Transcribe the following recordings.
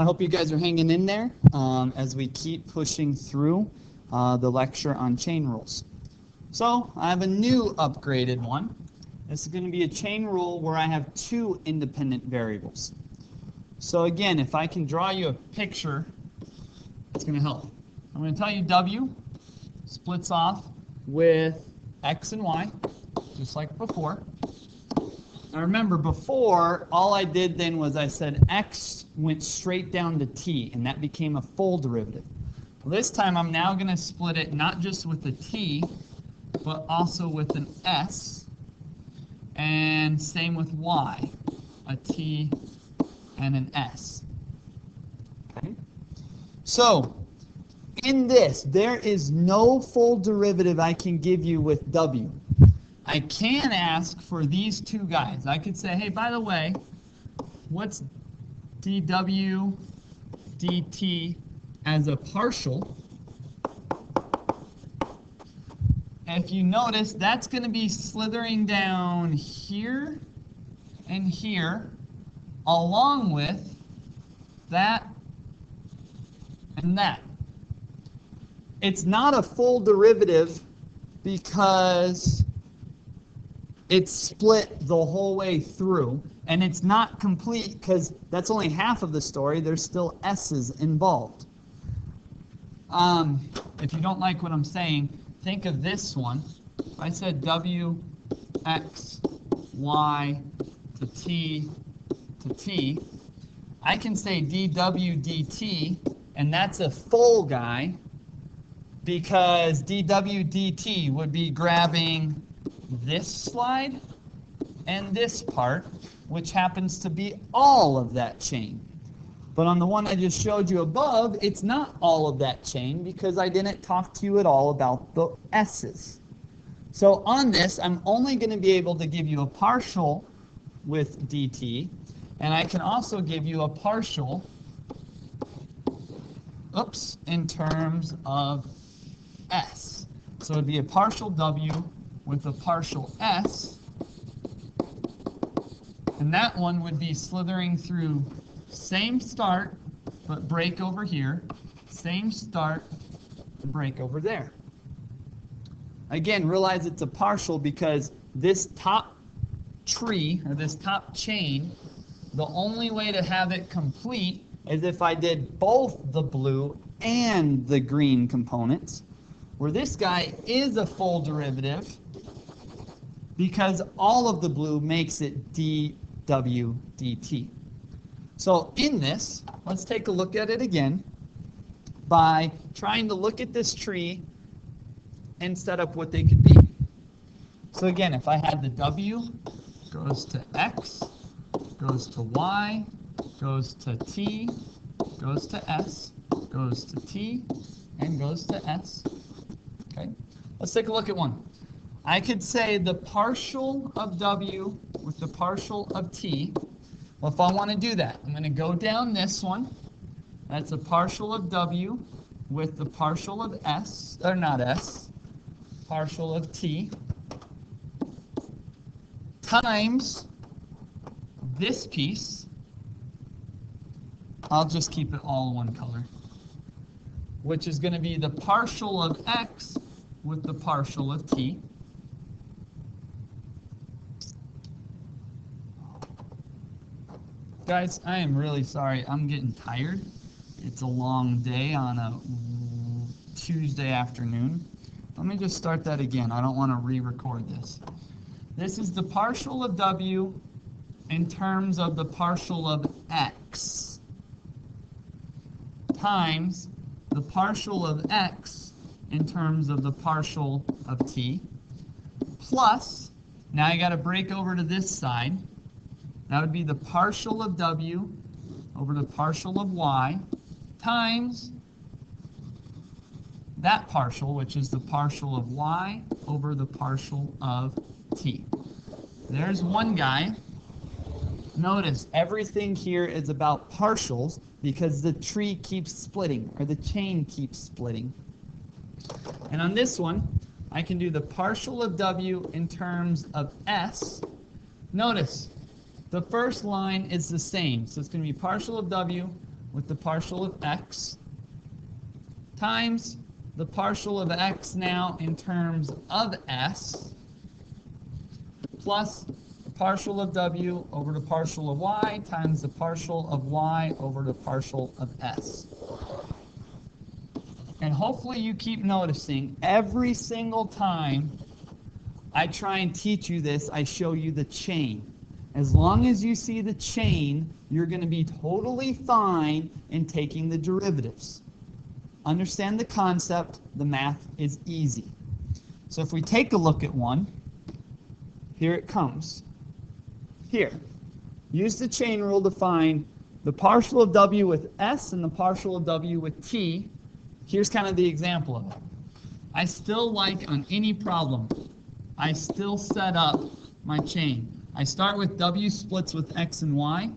I hope you guys are hanging in there as we keep pushing through the lecture on chain rules. So I have a new upgraded one. This is going to be a chain rule where I have two independent variables. So again, if I can draw you a picture, it's going to help. I'm going to tell you W splits off with X and Y, just like before. Now remember, before, all I did then was I said X went straight down to T, and that became a full derivative. Well, this time I'm now going to split it not just with a T, but also with an S, and same with Y, a T and an S. Okay? So, in this, there is no full derivative I can give you with W. I can ask for these two guys. I could say, hey, by the way, what's dW dt as a partial? If you notice, that's going to be slithering down here and here, along with that and that. It's not a full derivative because it's split the whole way through, and it's not complete because that's only half of the story. There's still S's involved. If you don't like what I'm saying, think of this one. If I said W, X, Y to T, I can say dW dt, and that's a full guy because dW dt would be grabbing this slide and this part, which happens to be all of that chain. But on the one I just showed you above, it's not all of that chain because I didn't talk to you at all about the S's. So on this, I'm only going to be able to give you a partial with dt, and I can also give you a partial, in terms of S. So it would be a partial W with a partial S, and that one would be slithering through same start, but break over here, same start, and break over there. Again, realize it's a partial because this top tree, or this top chain, the only way to have it complete is if I did both the blue and the green components, where this guy is a full derivative because all of the blue makes it dW dt. So in this, let's take a look at it again by trying to look at this tree and set up what they could be. So again, if I had the W goes to X, goes to Y, goes to T, goes to S, goes to T, and goes to S. Okay, let's take a look at one. I could say the partial of W with the partial of T. Well, if I want to do that, I'm going to go down this one. That's a partial of W with the partial of S, or not S, partial of T, times this piece. I'll just keep it all one color, which is going to be the partial of X with the partial of T. Guys, I am really sorry. I'm getting tired. It's a long day on a Tuesday afternoon. Let me just start that again. I don't want to re-record this. This is the partial of W in terms of the partial of X times the partial of X in terms of the partial of T plus, now I got to break over to this side. That would be the partial of W over the partial of Y times that partial, which is the partial of Y over the partial of T. There's one guy. Notice everything here is about partials because the tree keeps splitting, or the chain keeps splitting. And on this one, I can do the partial of W in terms of S. Notice, the first line is the same, so it's going to be partial of W with the partial of x times the partial of x now in terms of s plus the partial of w over the partial of y times the partial of y over the partial of s. And hopefully you keep noticing every single time I try and teach you this, I show you the chain. As long as you see the chain, you're going to be totally fine in taking the derivatives. Understand the concept, the math is easy. So if we take a look at one, here it comes. Here, use the chain rule to find the partial of w with s and the partial of w with t. Here's kind of the example of it. I still like on any problem, I still set up my chain. I start with w splits with x and y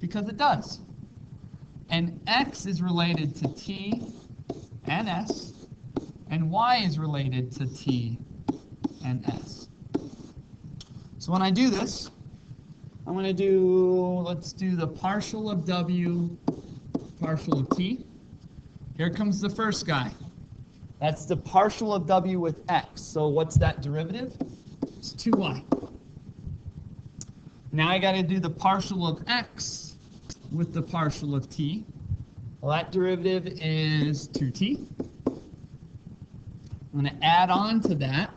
because it does. And x is related to t and s, and y is related to t and s. So when I do this, I'm going to do, let's do the partial of w, partial of t. Here comes the first guy. That's the partial of w with x. So what's that derivative? It's 2y. Now I got to do the partial of x with the partial of t. Well, that derivative is 2t. I'm going to add on to that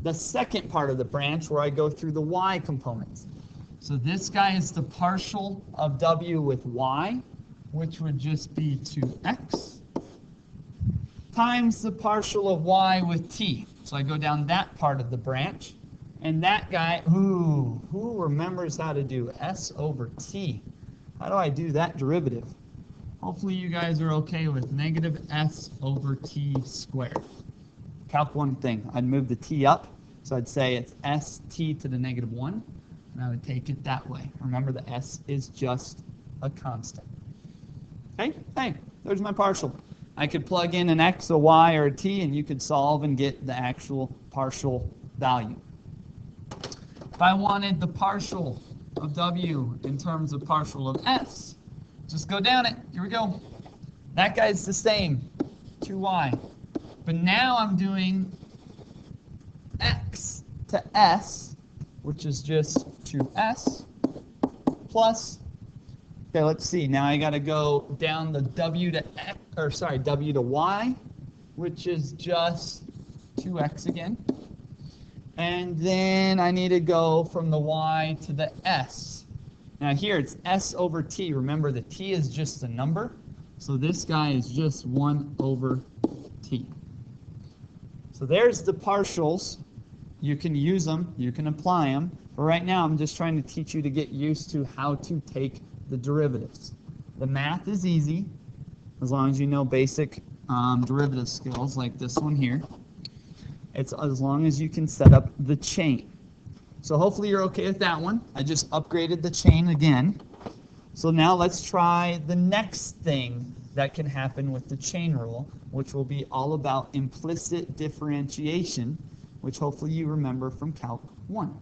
the second part of the branch where I go through the y components. So this guy is the partial of w with y, which would just be 2x, times the partial of y with t. So I go down that part of the branch. And that guy, who remembers how to do s over t? How do I do that derivative? Hopefully you guys are okay with negative s over t squared. Calc one thing. I'd move the t up, so I'd say it's st to the negative 1, and I would take it that way. Remember, the s is just a constant. Okay? Hey, there's my partial. I could plug in an x, a y, or a t, and you could solve and get the actual partial value. If I wanted the partial of w in terms of partial of s, just go down it. Here we go. That guy's the same, 2y. But now I'm doing x to s, which is just 2s, plus, okay, let's see. Now I got to go down the w to x, or sorry, w to y, which is just 2x again. And then I need to go from the y to the s. Now here it's s over t. Remember, the t is just a number. So this guy is just 1 over t. So there's the partials. You can use them. You can apply them. But right now I'm just trying to teach you to get used to how to take the derivatives. The math is easy as long as you know basic derivative skills like this one here. It's as long as you can set up the chain. So hopefully you're okay with that one. I just upgraded the chain again. So now let's try the next thing that can happen with the chain rule, which will be all about implicit differentiation, which hopefully you remember from Calc 1.